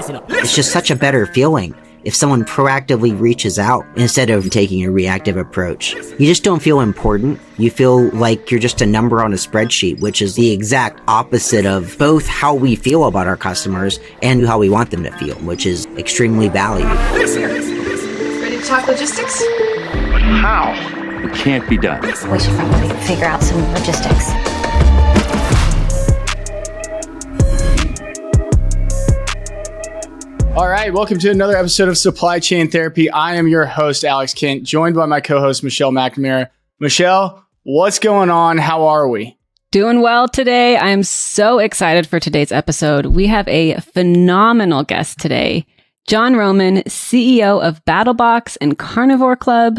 It's just such a better feeling if someone proactively reaches out instead of taking a reactive approach. You just don't feel important. You feel like you're just a number on a spreadsheet, which is the exact opposite of both how we feel about our customers and how we want them to feel, which is extremely valued. Ready to talk logistics? But how? It can't be done. We should probably figure out some logistics. All right, welcome to another episode of Supply Chain Therapy. I am your host, Alex Kent, joined by my co-host, Michelle McNamara. Michelle, what's going on? How are we? Doing well today. I am so excited for today's episode. We have a phenomenal guest today, John Roman, CEO of BattlBox and Carnivore Club.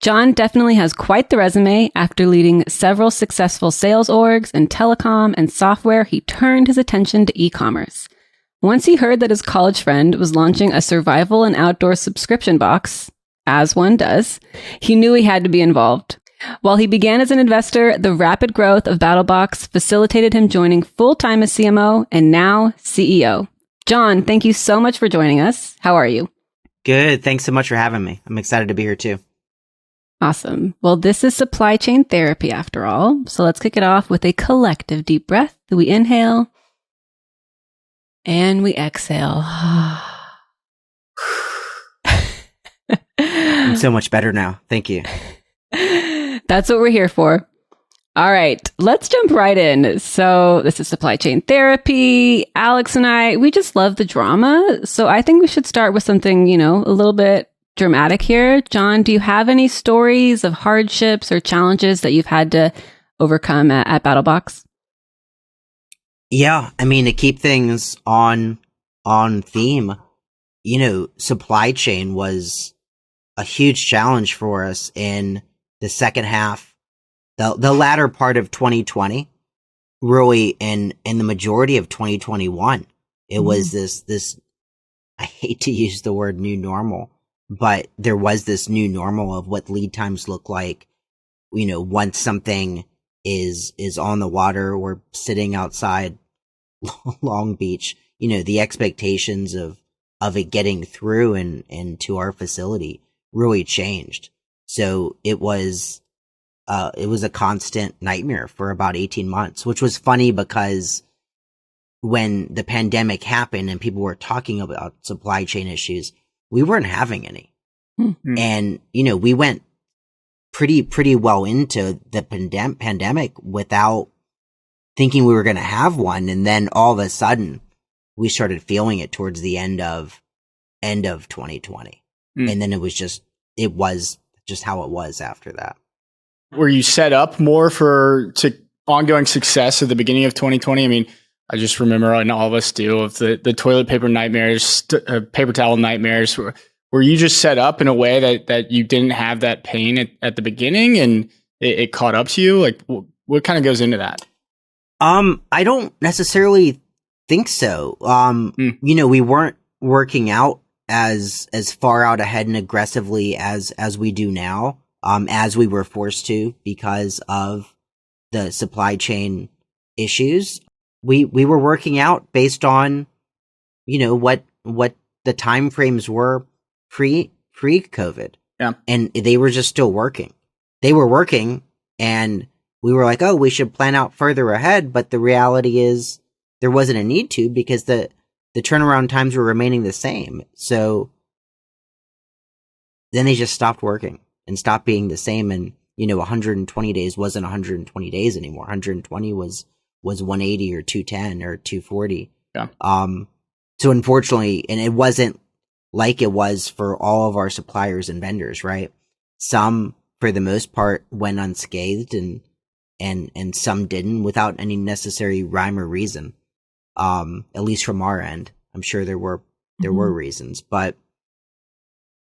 John definitely has quite the resume. After leading several successful sales orgs in telecom and software, he turned his attention to e-commerce. Once he heard that his college friend was launching a survival and outdoor subscription box, as one does, he knew he had to be involved. While he began as an investor, the rapid growth of BattlBox facilitated him joining full-time as CMO and now CEO. John, thank you so much for joining us. How are you? Good. Thanks so much for having me. I'm excited to be here too. Awesome. Well, this is supply chain therapy after all. So let's kick it off with a collective deep breath. We inhale. And we exhale. I'm so much better now. Thank you. That's what we're here for. All right, let's jump right in. So this is supply chain therapy. Alex and I, we just love the drama. So I think we should start with something, a little bit dramatic here. John, do you have any stories of hardships or challenges that you've had to overcome at BattlBox? Yeah, to keep things on theme, supply chain was a huge challenge for us in the second half, the latter part of 2020, really, in the majority of 2021. It was this, I hate to use the word new normal, but there was this new normal of what lead times look like, once something is on the water or sitting outside Long Beach, the expectations of it getting through and to our facility really changed. So it was a constant nightmare for about 18 months, which was funny because when the pandemic happened and people were talking about supply chain issues, we weren't having any. Mm-hmm. And, we went pretty well into the pandemic without thinking we were going to have one. And then all of a sudden we started feeling it towards the end of 2020. And then it was just how it was after that. Were you set up more to ongoing success at the beginning of 2020? I just remember, and all of us do, of the toilet paper nightmares, paper towel nightmares. Were you just set up in a way that you didn't have that pain at the beginning and it caught up to you? Like, what kind of goes into that? I don't necessarily think so. We weren't working out as far out ahead and aggressively as we do now, as we were forced to because of the supply chain issues. We were working out based on, what the time frames were pre-COVID. Yeah. And they were just still working. They were working, and we were like, oh, we should plan out further ahead. But the reality is there wasn't a need to because the turnaround times were remaining the same. So then they just stopped working and stopped being the same. And, 120 days wasn't 120 days anymore. 120 was 180 or 210 or 240. Yeah. So unfortunately, and it wasn't like it was for all of our suppliers and vendors, right? Some, for the most part, went unscathed and some didn't without any necessary rhyme or reason. At least from our end. I'm sure there were reasons, but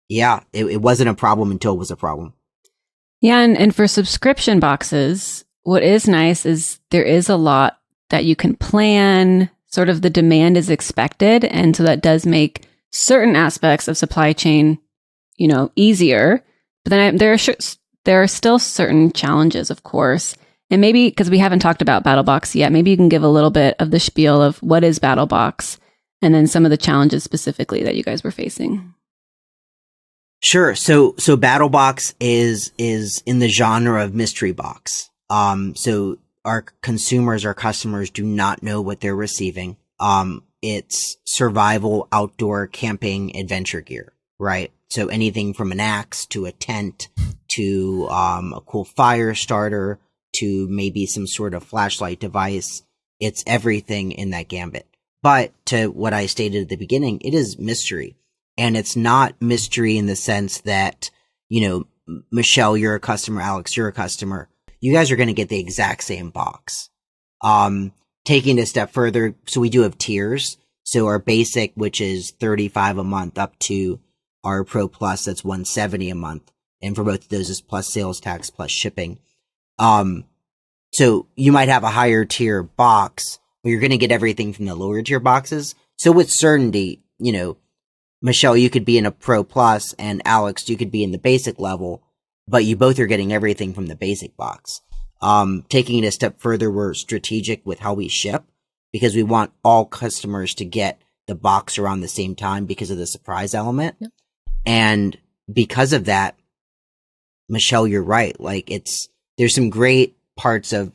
yeah, it wasn't a problem until it was a problem. Yeah. And for subscription boxes, what is nice is there is a lot that you can plan. Sort of the demand is expected. And so that does make certain aspects of supply chain, easier. But then there are still certain challenges, of course. And maybe because we haven't talked about BattlBox yet, maybe you can give a little bit of the spiel of what is BattlBox and then some of the challenges specifically that you guys were facing. Sure. So BattlBox is in the genre of mystery box. So our consumers, our customers do not know what they're receiving. It's survival, outdoor, camping, adventure gear, right? So anything from an axe to a tent to a cool fire starter to maybe some sort of flashlight device. It's everything in that gambit. But to what I stated at the beginning, it is mystery. And it's not mystery in the sense that, Michelle, you're a customer, Alex, you're a customer. You guys are going to get the exact same box. Taking it a step further, so we do have tiers. So our basic, which is $35 a month, up to our Pro Plus, that's $170 a month. And for both of those is plus sales tax, plus shipping. So you might have a higher tier box where you're going to get everything from the lower tier boxes. So with certainty, Michelle, you could be in a Pro Plus, and Alex, you could be in the basic level, but you both are getting everything from the basic box. Taking it a step further, we're strategic with how we ship because we want all customers to get the box around the same time because of the surprise element. Yep. And because of that, Michelle, you're right. Like there's some great parts of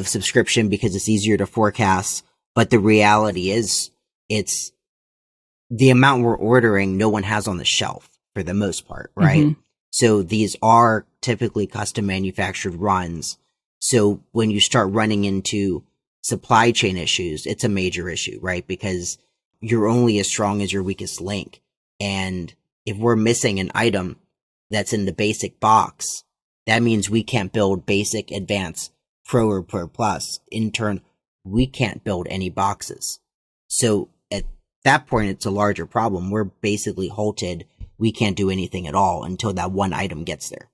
subscription because it's easier to forecast, but the reality is it's the amount we're ordering, no one has on the shelf for the most part, right? Mm-hmm. So these are typically custom manufactured runs. So when you start running into supply chain issues, it's a major issue, right? Because you're only as strong as your weakest link. And if we're missing an item that's in the basic box, that means we can't build basic, advanced, pro or pro plus. In turn, we can't build any boxes. So at that point, it's a larger problem. We're basically halted. We can't do anything at all until that one item gets there.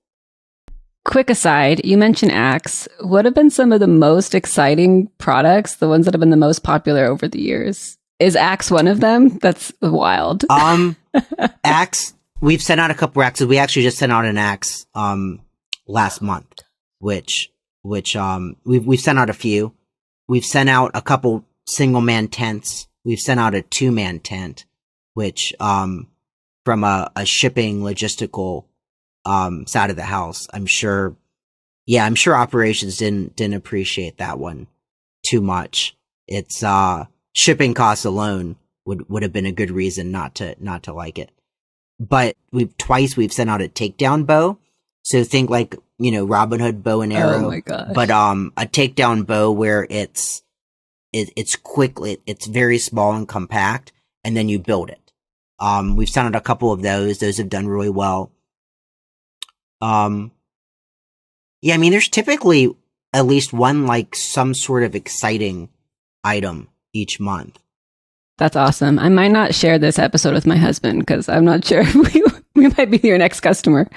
Quick aside, you mentioned Axe. What have been some of the most exciting products, the ones that have been the most popular over the years? Is Axe one of them? That's wild. Axe, we've sent out a couple axes. We actually just sent out an axe last month, which we've sent out a few. We've sent out a couple single man tents. We've sent out a 2-man tent, which from a shipping logistical side of the house, I'm sure operations didn't appreciate that one too much. It's shipping costs alone would have been a good reason not to like it. But we've sent out a takedown bow. So think like, Robin Hood bow and arrow. Oh my gosh. But a takedown bow where it's quickly, it's very small and compact, and then you build it. We've sent out a couple of those. Those have done really well. There's typically at least one, like some sort of exciting item each month. That's awesome. I might not share this episode with my husband because I'm not sure we might be your next customer.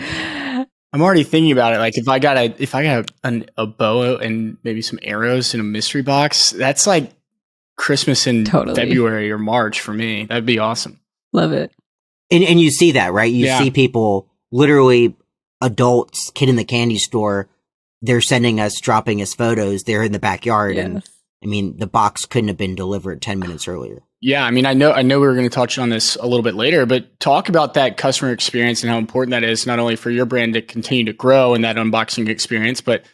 I'm already thinking about it. Like if I got a bow and maybe some arrows in a mystery box, that's like Christmas in February or March for me. That'd be awesome. Love it. And you see that, right? You see people, literally adults, kid in the candy store, they're dropping us photos. They're in the backyard. Yes. And I mean, the box couldn't have been delivered 10 minutes earlier. Yeah. I mean, I know we were going to touch on this a little bit later, but talk about that customer experience and how important that is, not only for your brand to continue to grow in that unboxing experience, but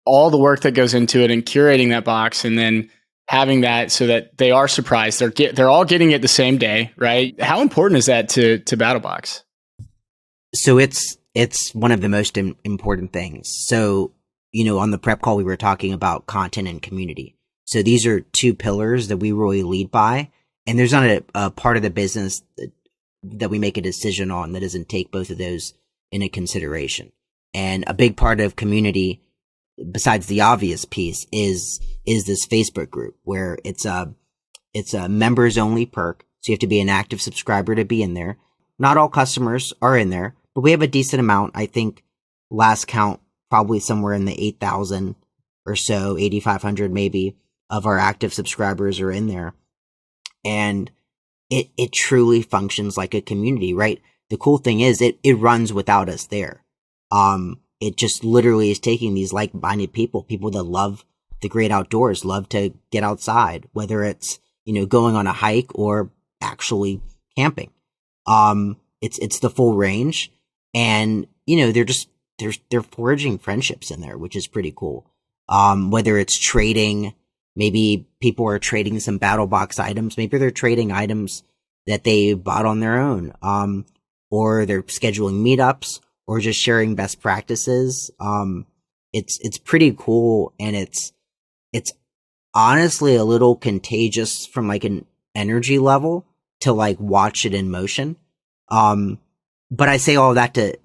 all the work that goes into it and curating that box and then having that so that they are surprised. They're all getting it the same day, right? How important is that to BattlBox? So it's one of the most important things. So, on the prep call, we were talking about content and community. So these are two pillars that we really lead by. And there's not a part of the business that we make a decision on that doesn't take both of those into consideration. And a big part of community, besides the obvious piece, is this Facebook group where it's a members only perk. So you have to be an active subscriber to be in there. Not all customers are in there, but we have a decent amount. I think last count, probably somewhere in the 8,000 or so, 8,500 maybe of our active subscribers are in there. And it truly functions like a community, right? The cool thing is it runs without us there. It just literally is taking these like-minded people that love the great outdoors, love to get outside, whether it's going on a hike or actually camping. It's the full range, and they're forging friendships in there, which is pretty cool. Whether it's trading, maybe people are trading some BattlBox items, maybe they're trading items that they bought on their own, or they're scheduling meetups, or just sharing best practices. It's pretty cool, and it's honestly a little contagious from like an energy level to like watch it in motion. But I say all that to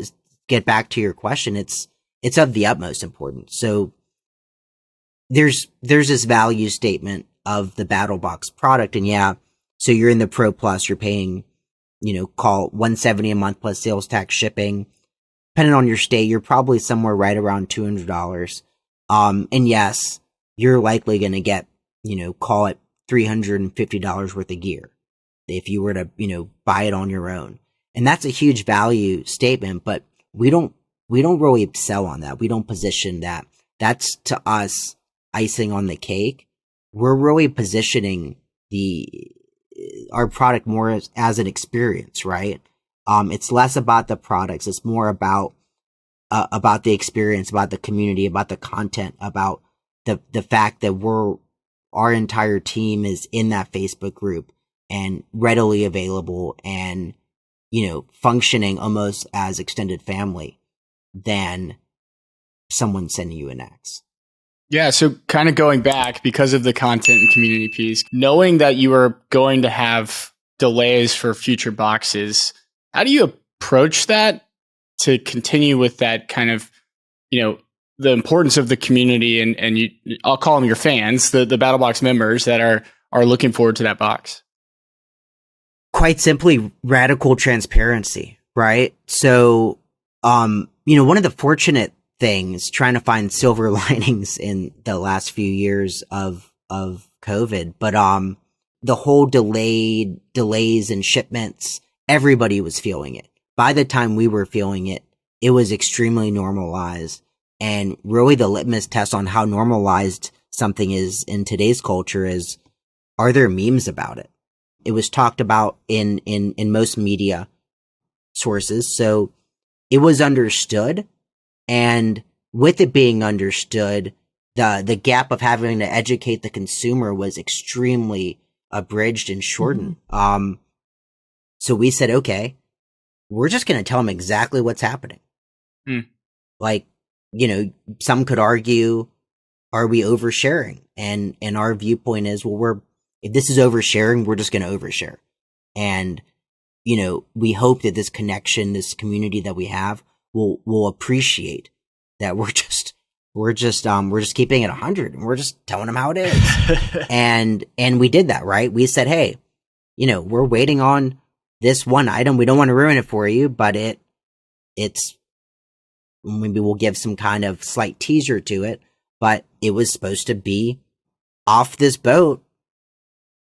get back to your question. It's of the utmost importance. So there's this value statement of the BattlBox product, and yeah, so you're in the Pro Plus, you're paying, call $170 a month plus sales tax shipping. Depending on your state, you're probably somewhere right around $200. And yes, you're likely going to get, call it $350 worth of gear if you were to, buy it on your own. And that's a huge value statement, but we don't really sell on that. We don't position that. That's to us icing on the cake. We're really positioning our product more as an experience, right? It's less about the products. It's more about the experience, about the community, about the content, about the fact that our entire team is in that Facebook group and readily available and, functioning almost as extended family than someone sending you an X. Yeah. So kind of going back because of the content and community piece, knowing that you are going to have delays for future boxes, how do you approach that to continue with that kind of, the importance of the community and I'll call them your fans, the BattlBox members that are looking forward to that box? Quite simply, radical transparency, right? So, one of the fortunate things, trying to find silver linings in the last few years of COVID, but the whole delays in shipments, everybody was feeling it. By the time we were feeling it, it was extremely normalized. And really the litmus test on how normalized something is in today's culture is, are there memes about it? It was talked about in most media sources. So it was understood. And with it being understood, the gap of having to educate the consumer was extremely abridged and shortened. Mm-hmm. So we said, okay, we're just going to tell them exactly what's happening. Like, some could argue, are we oversharing? And our viewpoint is, well, if this is oversharing, we're just going to overshare. And, we hope that this connection, this community that we have will appreciate that we're just keeping it 100 and we're just telling them how it is. and we did that, right? We said, hey, we're waiting on this one item. We don't want to ruin it for you, but it's maybe we'll give some kind of slight teaser to it, but it was supposed to be off this boat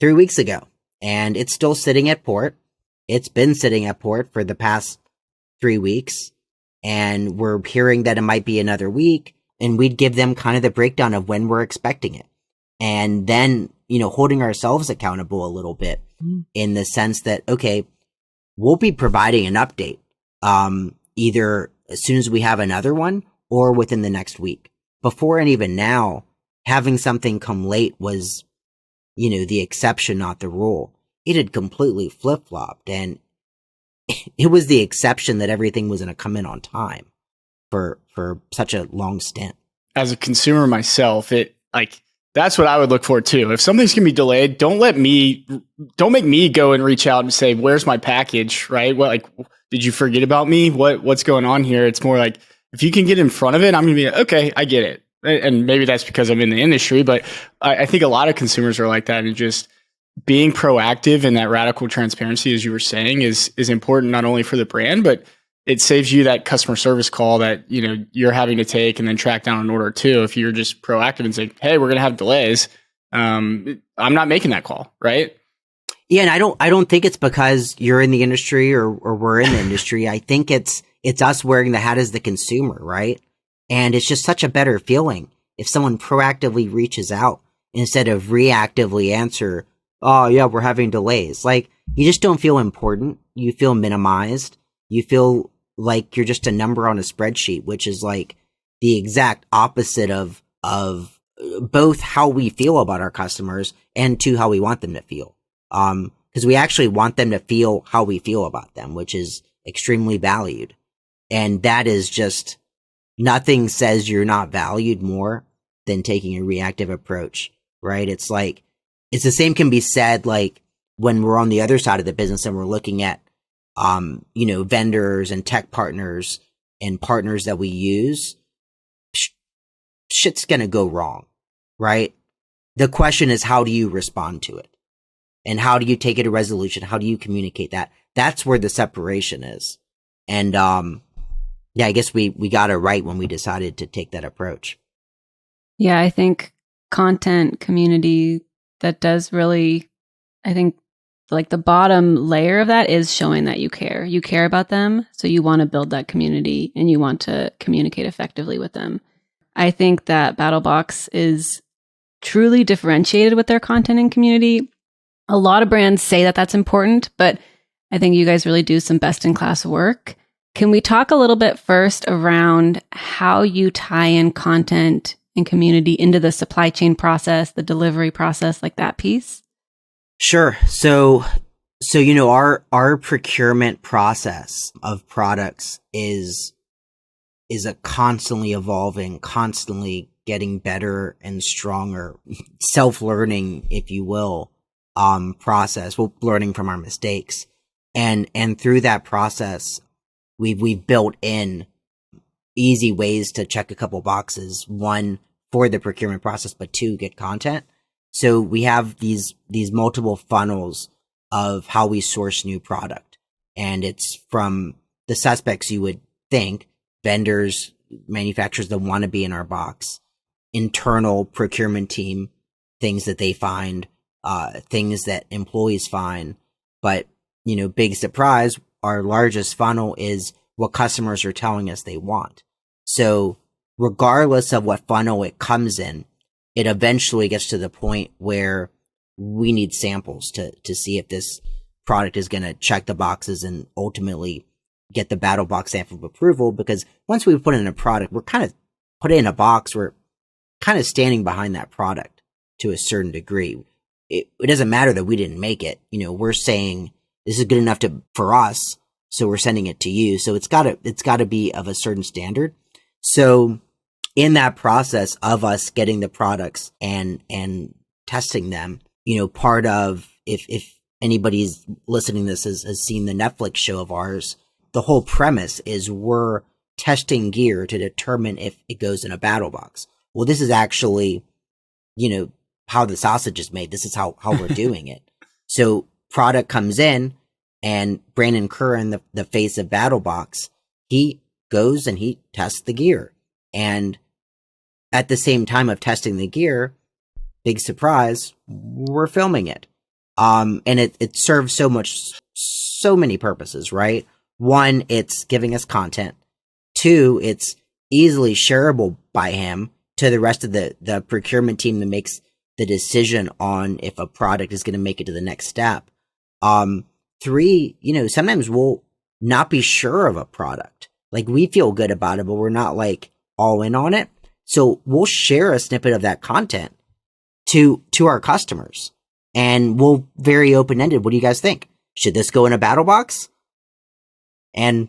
3 weeks ago, and it's still sitting at port. It's been sitting at port for the past 3 weeks, and we're hearing that it might be another week, and we'd give them kind of the breakdown of when we're expecting it. And then, holding ourselves accountable a little bit in the sense that, okay, we'll be providing an update, either as soon as we have another one or within the next week. Before and even now, having something come late was, the exception, not the rule. It had completely flip-flopped, and it was the exception that everything was going to come in on time for such a long stint. As a consumer myself, that's what I would look for too. If something's going to be delayed, don't make me go and reach out and say, where's my package? Right? Well, did you forget about me? What's going on here? It's more like, if you can get in front of it, I'm going to be okay, I get it. And maybe that's because I'm in the industry, but I think a lot of consumers are like that, and just being proactive and that radical transparency, as you were saying, is important not only for the brand, but it saves you that customer service call that, you're having to take and then track down an order too. If you're just proactive and say, hey, we're going to have delays. I'm not making that call. Right. Yeah. And I don't think it's because you're in the industry or we're in the industry. I think it's us wearing the hat as the consumer. Right. And it's just such a better feeling if someone proactively reaches out instead of reactively answer oh yeah, we're having delays. Like, you just don't feel important. You feel minimized. You feel like you're just a number on a spreadsheet, which is like the exact opposite of both how we feel about our customers and to how we want them to feel. Because we actually want them to feel how we feel about them, which is extremely valued. And that is just, nothing says you're not valued more than taking a reactive approach, right? It's like, it's the same can be said, like, when we're on the other side of the business and we're looking at, vendors and tech partners and partners that we use, shit's gonna go wrong, right? The question is, how do you respond to it? And how do you take it to resolution? How do you communicate that? That's where the separation is. And, I guess we got it right when we decided to take that approach. Yeah, I think content community, that does really, I think like the bottom layer of that is showing that you care. You care about them. So you want to build that community and you want to communicate effectively with them. I think that BattlBox is truly differentiated with their content and community. A lot of brands say that that's important, but I think you guys really do some best in class work. Can we talk a little bit first around how you tie in content and community into the supply chain process, the delivery process, like that piece? Sure. So our procurement process of products is a constantly evolving, constantly getting better and stronger, self-learning, if you will, process. We're learning from our mistakes. And through that process, we've built in easy ways to check a couple boxes. One, for the procurement process, but two, get content. So we have these multiple funnels of how we source new product. And it's from the suspects you would think, vendors, manufacturers that want to be in our box, internal procurement team, things that they find, things that employees find. But, big surprise, our largest funnel is what customers are telling us they want. So regardless of what funnel it comes in, it eventually gets to the point where we need samples to see if this product is going to check the boxes and ultimately get the BattlBox stamp of approval. Because once we put in a product, we're kind of put it in a box. We're kind of standing behind that product to a certain degree. It doesn't matter that we didn't make it. We're saying this is good enough for us, so we're sending it to you. So it's gotta be of a certain standard. So in that process of us getting the products and testing them, part of, if anybody's listening to this has seen the Netflix show of ours, the whole premise is we're testing gear to determine if it goes in a BattlBox. Well, this is actually, how the sausage is made. This is how we're doing it. So product comes in and Brandon Curran, the face of BattlBox, he goes and he tests the gear. And at the same time of testing the gear, big surprise, we're filming it. And it serves so many purposes, right? One, it's giving us content. Two, it's easily shareable by him to the rest of the procurement team that makes the decision on if a product is going to make it to the next step. Three, sometimes we'll not be sure of a product. Like, we feel good about it, but we're not like all in on it. So we'll share a snippet of that content to our customers, and we'll very open-ended. What do you guys think? Should this go in a BattlBox? And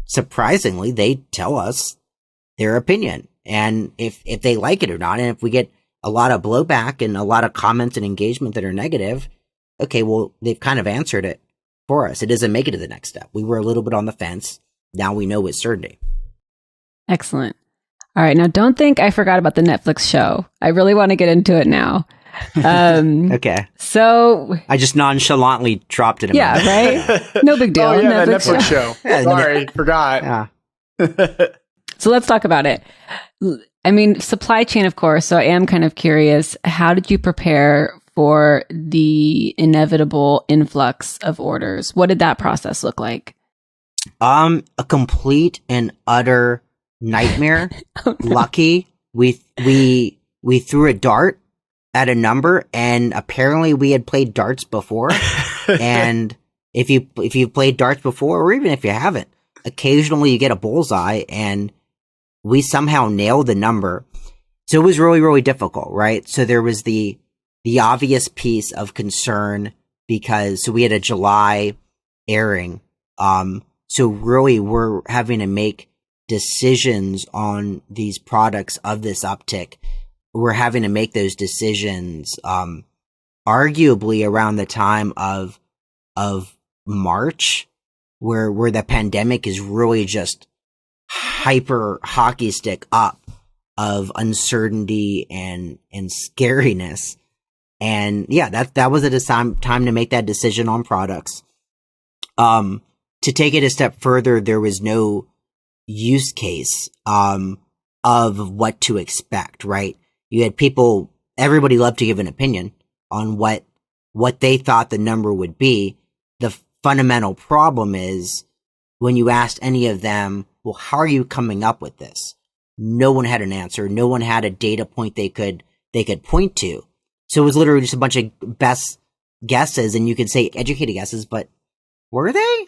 surprisingly, they tell us their opinion and if they like it or not. And if we get a lot of blowback and a lot of comments and engagement that are negative, okay, well, they've kind of answered it for us. It doesn't make it to the next step. We were a little bit on the fence. Now we know with certainty. Excellent. All right. Now, don't think I forgot about the Netflix show. I really want to get into it now. Okay. So I just nonchalantly dropped it in yeah, right? No big deal. Oh, yeah, that Netflix show. Sorry, forgot. Yeah. So let's talk about it. I mean, supply chain, of course. So I am kind of curious, how did you prepare for the inevitable influx of orders? What did that process look like? A complete and utter nightmare. Oh, no. Lucky we threw a dart at a number, and apparently we had played darts before. And if you've played darts before, or even if you haven't, occasionally you get a bullseye, and we somehow nailed the number. So it was really, really difficult, right? So there was the obvious piece of concern because we had a July airing. So really we're having to make decisions on these products of this uptick. We're having to make those decisions, arguably around the time of March, where the pandemic is really just hyper hockey stick up of uncertainty and scariness. And yeah, that was a time to make that decision on products. To take it a step further, there was no use case, of what to expect, right? You had people, everybody loved to give an opinion on what they thought the number would be. The fundamental problem is when you asked any of them, well, how are you coming up with this? No one had an answer. No one had a data point they could point to. So it was literally just a bunch of best guesses, and you could say educated guesses, but were they?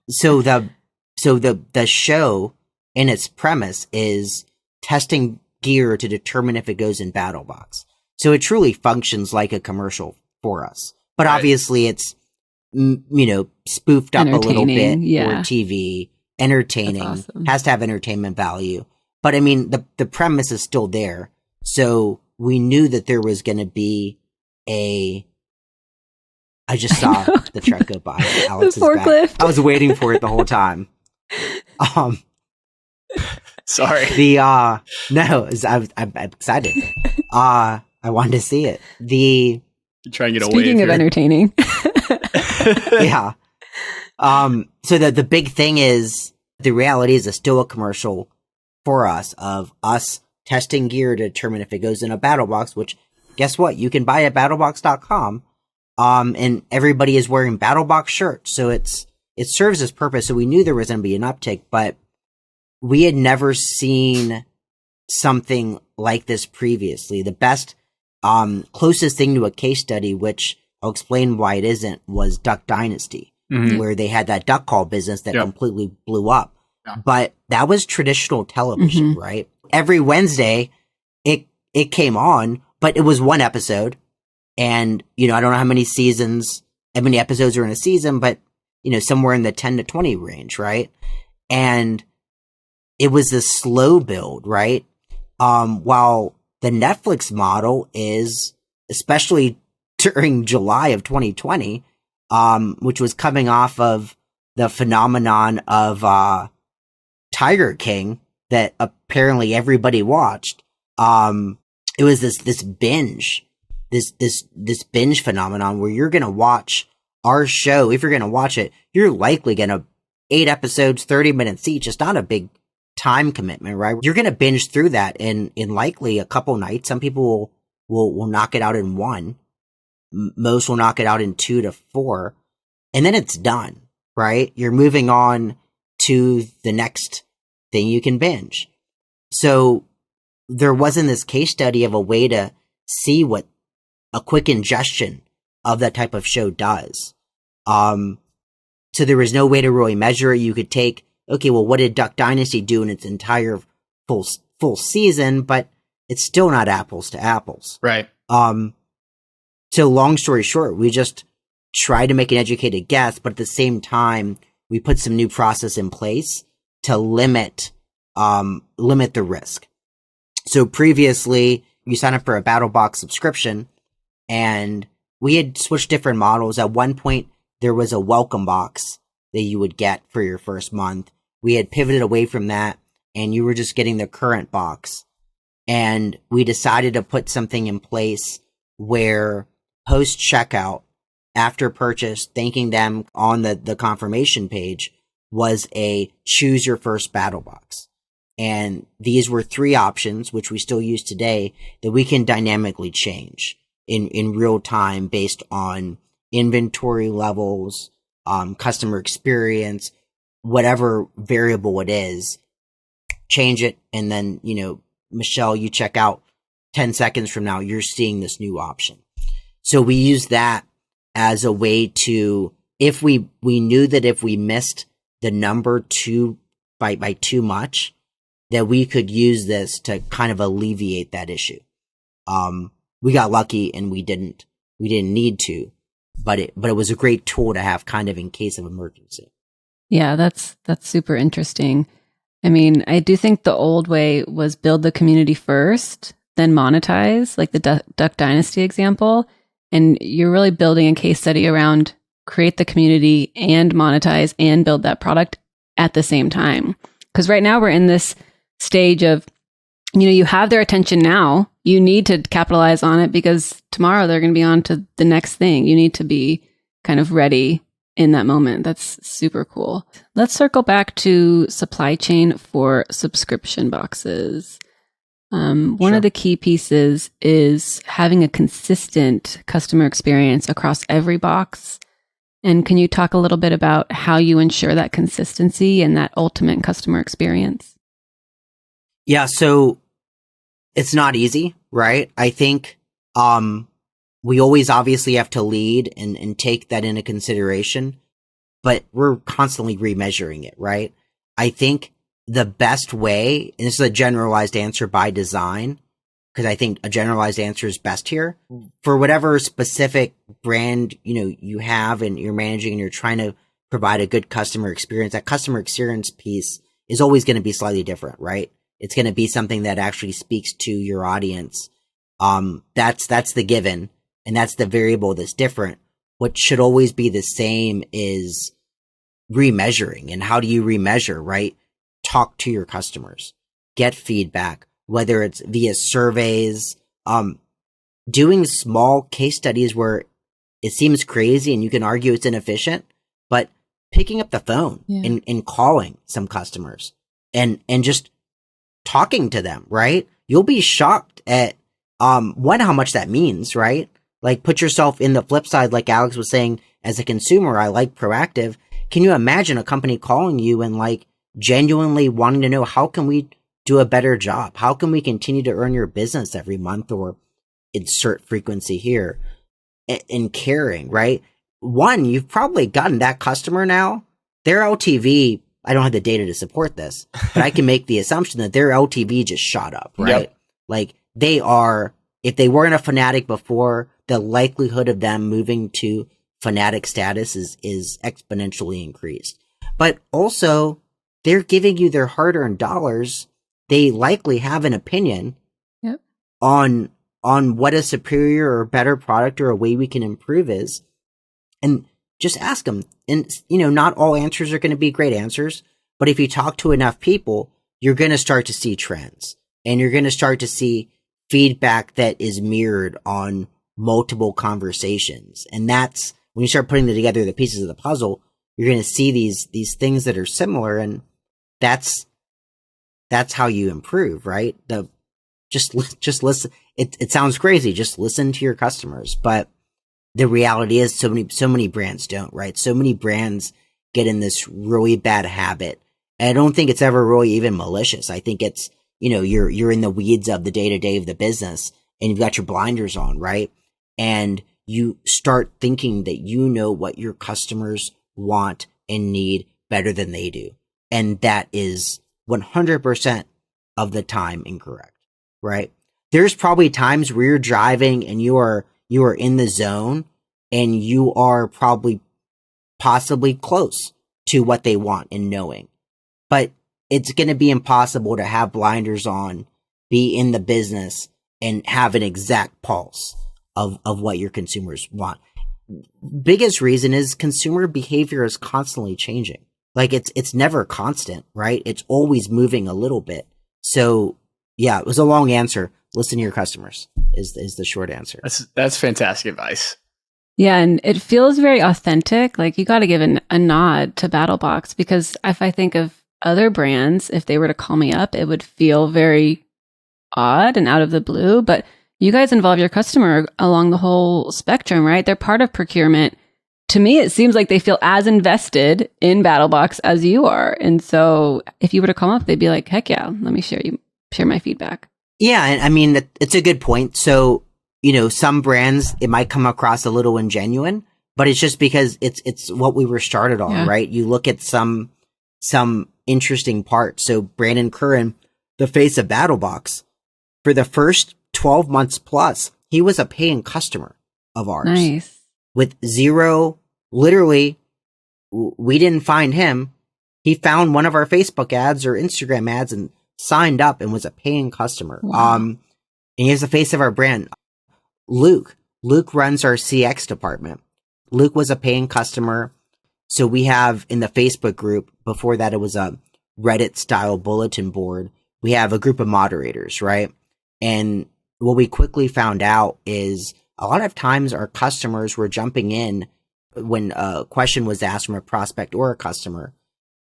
So the show in its premise is testing gear to determine if it goes in BattlBox. So it truly functions like a commercial for us, but obviously it's, spoofed up a little bit for TV, entertaining, awesome. Has to have entertainment value. But I mean, the premise is still there. So we knew that there was going to be I just saw the truck go by. Alex the forklift. Back. I was waiting for it the whole time. Sorry. No, I'm excited. I wanted to see it. You're trying to get away. Speaking of entertaining. Yeah. So the big thing is, the reality is it's still a commercial for us of us testing gear to determine if it goes in a BattlBox, which guess what? You can buy at BattlBox.com. And everybody is wearing BattlBox shirts. So it serves its purpose. So we knew there was going to be an uptick, but we had never seen something like this previously. The best, closest thing to a case study, which I'll explain why it isn't, was Duck Dynasty, where they had that duck call business that completely blew up. Yeah. But that was traditional television, right? Every Wednesday, it came on, but it was one episode. And, I don't know how many episodes are in a season, but, somewhere in the 10 to 20 range, right? And it was a slow build, right? While the Netflix model is, especially during July of 2020, which was coming off of the phenomenon of Tiger King that apparently everybody watched. It was this binge. This binge phenomenon where you're going to watch our show. If you're going to watch it, you're likely going to 8 episodes, 30 minutes each. It's not a big time commitment, right? You're going to binge through that in likely a couple nights. Some people will knock it out in 1. Most will knock it out in 2 to 4. And then it's done, right? You're moving on to the next thing you can binge. So there wasn't this case study of a way to see what a quick ingestion of that type of show does. So there was no way to really measure it. You could take, okay, well, what did Duck Dynasty do in its entire full season? But it's still not apples to apples. Right. So long story short, we just tried to make an educated guess, but at the same time, we put some new process in place to limit the risk. So previously, you sign up for a BattlBox subscription, and we had switched different models. At one point, there was a welcome box that you would get for your first month. We had pivoted away from that, and you were just getting the current box. And we decided to put something in place where post-checkout, after purchase, thanking them on the confirmation page, was a choose your first BattlBox. And these were 3 options, which we still use today, that we can dynamically change in real time based on inventory levels, customer experience, whatever variable it is. Change it, and then, Michelle, you check out 10 seconds from now, you're seeing this new option. So we use that as a way to, if we knew that if we missed the number by too much, that we could use this to kind of alleviate that issue. We got lucky and we didn't need to, but it was a great tool to have kind of in case of emergency. Yeah, that's super interesting. I mean, I do think the old way was build the community first, then monetize, like the Duck Dynasty example. And you're really building a case study around create the community and monetize and build that product at the same time. Because right now we're in this stage of, you have their attention now. You need to capitalize on it because tomorrow they're going to be on to the next thing. You need to be kind of ready in that moment. That's super cool. Let's circle back to supply chain for subscription boxes. One of the key pieces is having a consistent customer experience across every box. And can you talk a little bit about how you ensure that consistency and that ultimate customer experience? Yeah, so it's not easy, right? I think we always obviously have to lead and take that into consideration, but we're constantly remeasuring it, right? I think the best way, and this is a generalized answer by design, because I think a generalized answer is best here, for whatever specific brand, you have and you're managing and you're trying to provide a good customer experience, that customer experience piece is always going to be slightly different, right? It's going to be something that actually speaks to your audience. That's the given, and that's the variable that's different. What should always be the same is remeasuring. And how do you remeasure, right? Talk to your customers, get feedback, whether it's via surveys, doing small case studies where it seems crazy and you can argue it's inefficient, but picking up the phone and calling some customers and just talking to them, right? You'll be shocked at, one, how much that means, right? Like, put yourself in the flip side, like Alex was saying, as a consumer, I like proactive. Can you imagine a company calling you and like genuinely wanting to know, how can we do a better job? How can we continue to earn your business every month, or insert frequency here, and caring, right? One, you've probably gotten that customer now. Their LTV, I don't have the data to support this, but I can make the assumption that their LTV just shot up, right? Yep. Like, they are, if they weren't a fanatic before, the likelihood of them moving to fanatic status is exponentially increased. But also, they're giving you their hard-earned dollars. They likely have an opinion on what a superior or better product or a way we can improve is. And just ask them. And, not all answers are going to be great answers, but if you talk to enough people, you're going to start to see trends, and you're going to start to see feedback that is mirrored on multiple conversations. And that's when you start putting together the pieces of the puzzle, you're going to see these things that are similar, and that's how you improve, right? Just listen. It sounds crazy. Just listen to your customers, but the reality is so many brands don't, right? So many brands get in this really bad habit. And I don't think it's ever really even malicious. I think it's, you're in the weeds of the day-to-day of the business, and you've got your blinders on, right? And you start thinking that you know what your customers want and need better than they do. And that is 100% of the time incorrect, right? There's probably times where you're driving and you are in the zone and you are possibly close to what they want in knowing. But it's going to be impossible to have blinders on, be in the business, and have an exact pulse of what your consumers want. Biggest reason is consumer behavior is constantly changing. Like, it's never constant, right? It's always moving a little bit. So yeah, it was a long answer. Listen to your customers is the short answer. That's fantastic advice. Yeah, and it feels very authentic. Like, you got to give a nod to BattlBox, because if I think of other brands, if they were to call me up, it would feel very odd and out of the blue. But you guys involve your customer along the whole spectrum, right? They're part of procurement. To me, it seems like they feel as invested in BattlBox as you are. And so if you were to call up, they'd be like, heck yeah, let me share my feedback. Yeah, and I mean, it's a good point. So, some brands, it might come across a little ingenuine, but it's just because it's what we were started on, Yeah. right? You look at some interesting parts. So Brandon Curran, the face of BattlBox, for the first 12 months plus, he was a paying customer of ours. Nice. With zero, literally, we didn't find him. He found one of our Facebook ads or Instagram ads and signed up and was a paying customer. Wow. And he's the face of our brand. Luke runs our CX department. Luke was a paying customer. So we have in the Facebook group, before that it was a Reddit style bulletin board. We have a group of moderators, right? And what we quickly found out is a lot of times our customers were jumping in when a question was asked from a prospect or a customer.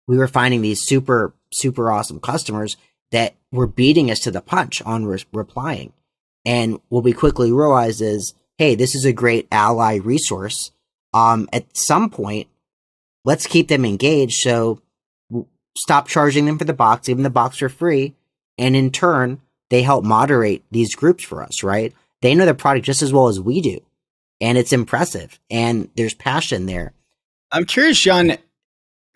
We were finding these super, super awesome customers that were beating us to the punch on replying. And what we quickly realized is, hey, this is a great ally resource. At some point, let's keep them engaged. So stop charging them for the box, even the box for free. And in turn, they help moderate these groups for us, right? They know the product just as well as we do. And it's impressive. And there's passion there. I'm curious, John,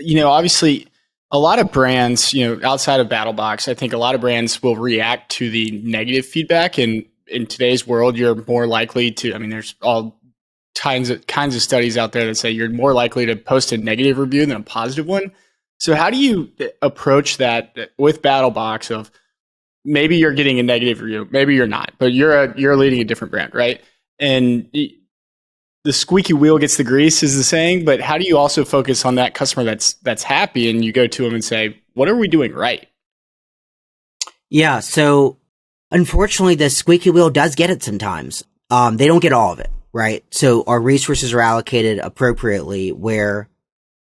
obviously a lot of brands, outside of BattlBox, I think a lot of brands will react to the negative feedback. And in today's world, you're more likely to, there's all kinds of studies out there that say you're more likely to post a negative review than a positive one. So how do you approach that with BattlBox of maybe you're getting a negative review, maybe you're not, but you're leading a different brand, right? And the squeaky wheel gets the grease is the saying, but how do you also focus on that customer that's happy and you go to them and say, what are we doing right? Yeah, so unfortunately the squeaky wheel does get it sometimes. They don't get all of it, right? So our resources are allocated appropriately where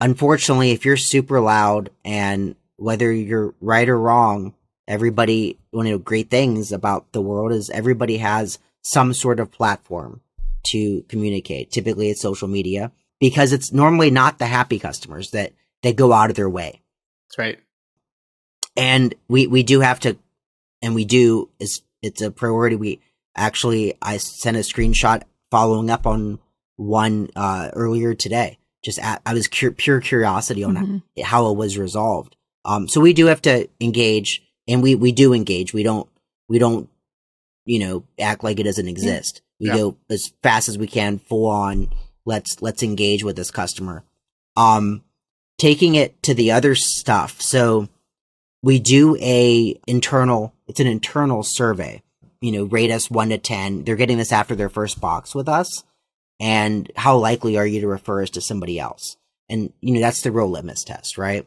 unfortunately if you're super loud and whether you're right or wrong, everybody, one of the great things about the world is everybody has some sort of platform to communicate. Typically it's social media because it's normally not the happy customers that go out of their way. That's right. And we do have to, and we do, it's a priority. I sent a screenshot following up on one earlier today. I was pure curiosity on how it was resolved. So we do have to engage, and we do engage. We don't act like it doesn't exist. We go as fast as we can, full on. Let's engage with this customer. Taking it to the other stuff. So we do it's an internal survey. Rate us 1 to 10. They're getting this after their first box with us. And how likely are you to refer us to somebody else? And, that's the real litmus test, right?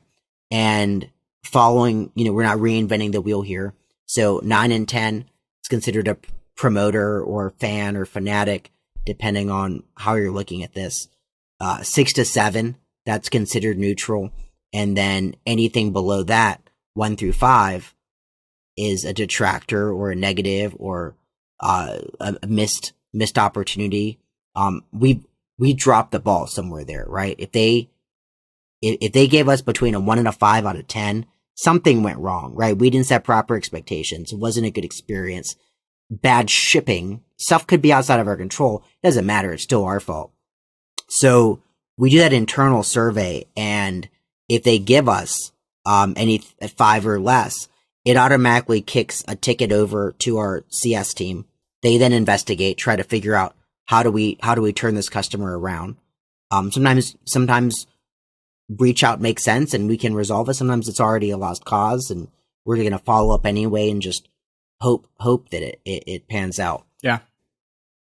And following, we're not reinventing the wheel here. So 9 and 10, it's considered a promoter or fan or fanatic, depending on how you're looking at this. 6 to 7, that's considered neutral. And then anything below that, 1 through 5, is a detractor or a negative or a missed opportunity. We dropped the ball somewhere there, right? If they gave us between a 1 and a 5 out of 10, something went wrong, right? We didn't set proper expectations. It wasn't a good experience. Bad shipping, stuff could be outside of our control. It doesn't matter. It's still our fault. So we do that internal survey, and if they give us any 5 or less, it automatically kicks a ticket over to our CS team. They then investigate, try to figure out how do we turn this customer around. Sometimes reach out makes sense and we can resolve it. Sometimes it's already a lost cause and we're going to follow up anyway and just hope that it pans out. Yeah.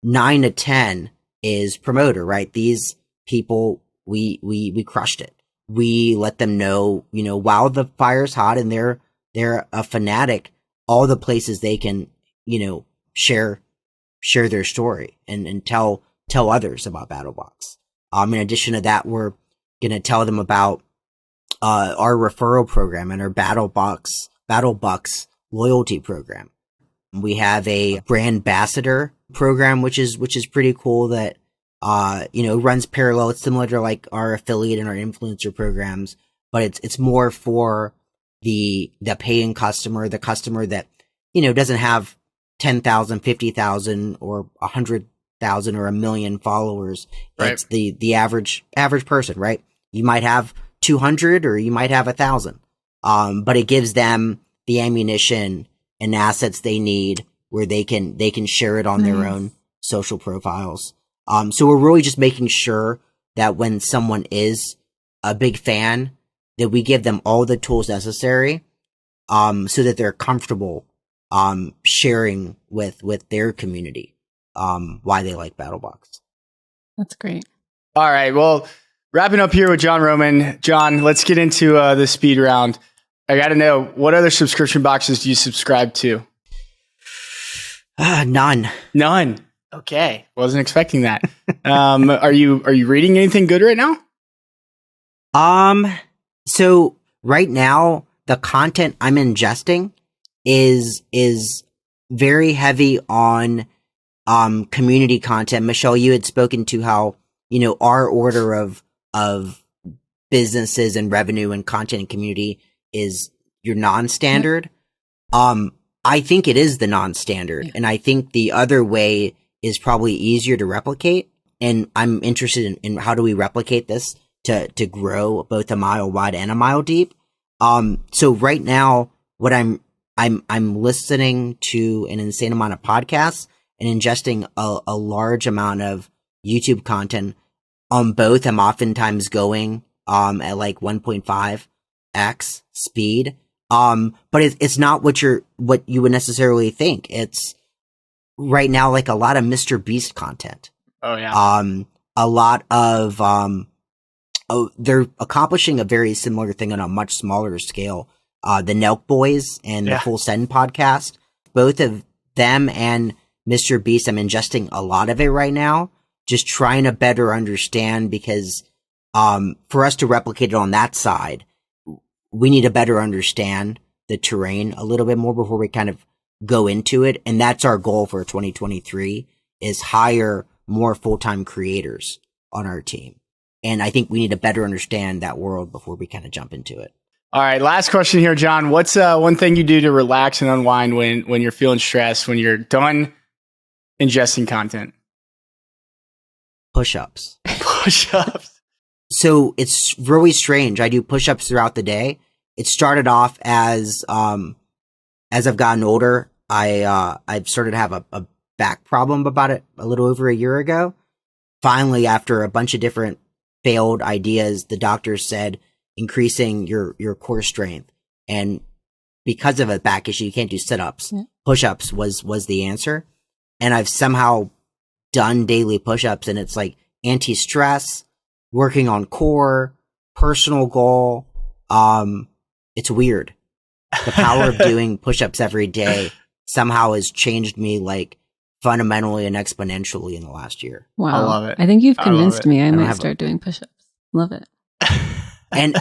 9 to 10 is promoter, right? These people, we crushed it. We let them know, while the fire's hot and they're a fanatic, all the places they can, share their story and tell others about BattlBox. In addition to that, we're going to tell them about our referral program and our BattlBox loyalty program. We have a brand ambassador program, which is pretty cool that, runs parallel. It's similar to like our affiliate and our influencer programs, but it's more for the paying customer, the customer that, doesn't have 10,000, 50,000 or 100,000 or 1,000,000 followers. Right. It's the average person, right? You might have 200 or you might have 1,000. But it gives them the ammunition and assets they need where they can share it on their own social profiles. So we're really just making sure that when someone is a big fan, that we give them all the tools necessary, so that they're comfortable, sharing with their community, why they like BattlBox. That's great. All right. Well, wrapping up here with John Roman. John, let's get into the speed round. I got to know, what other subscription boxes do you subscribe to? None. Okay. Wasn't expecting that. Are you reading anything good right now? So right now the content I'm ingesting is very heavy on community content. Michelle, you had spoken to how, our order of businesses and revenue and content and community is your non-standard. I think it is the non-standard, and I think the other way is probably easier to replicate. And I'm interested in how do we replicate this to grow both a mile wide and a mile deep. So right now, what I'm listening to an insane amount of podcasts and ingesting a large amount of YouTube content on both. I'm oftentimes going at like 1.5x speed. But it's not what you would necessarily think. It's right now like a lot of Mr. Beast content. Oh yeah. A lot of they're accomplishing a very similar thing on a much smaller scale. The Nelk Boys and the Full Send podcast, both of them and Mr. Beast, I'm ingesting a lot of it right now, just trying to better understand, because for us to replicate it on that side, we need to better understand the terrain a little bit more before we kind of go into it. And that's our goal for 2023, is hire more full-time creators on our team. And I think we need to better understand that world before we kind of jump into it. All right. Last question here, John. What's one thing you do to relax and unwind when you're feeling stressed, when you're done ingesting content? Push-ups. Push-ups. So it's really strange. I do push-ups throughout the day. It started off as I've gotten older, I've started to have a back problem about it a little over a year ago. Finally, after a bunch of different failed ideas, the doctor said increasing your core strength. And because of a back issue, you can't do sit-ups. Yeah. Push-ups was the answer. And I've somehow done daily push-ups, and it's like anti-stress, working on core, personal goal. It's weird. The power of doing push-ups every day somehow has changed me like fundamentally and exponentially in the last year. Wow. I love it. I think you've convinced me. I might start doing push-ups. Love it. and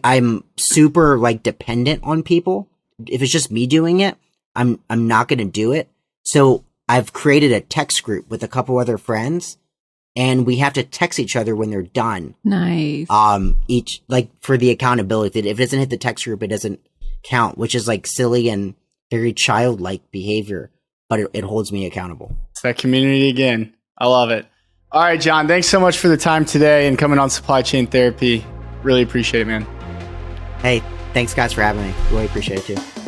I'm super like dependent on people. If it's just me doing it, I'm not going to do it. So I've created a text group with a couple other friends, and we have to text each other when they're done. Nice. Each, like, for the accountability. If it doesn't hit the text group, it doesn't count, which is like silly and very childlike behavior, but it holds me accountable. It's that community again. I love it. All right, John, thanks so much for the time today and coming on Supply Chain Therapy. Really appreciate it, man. Hey, thanks guys for having me. Really appreciate it too.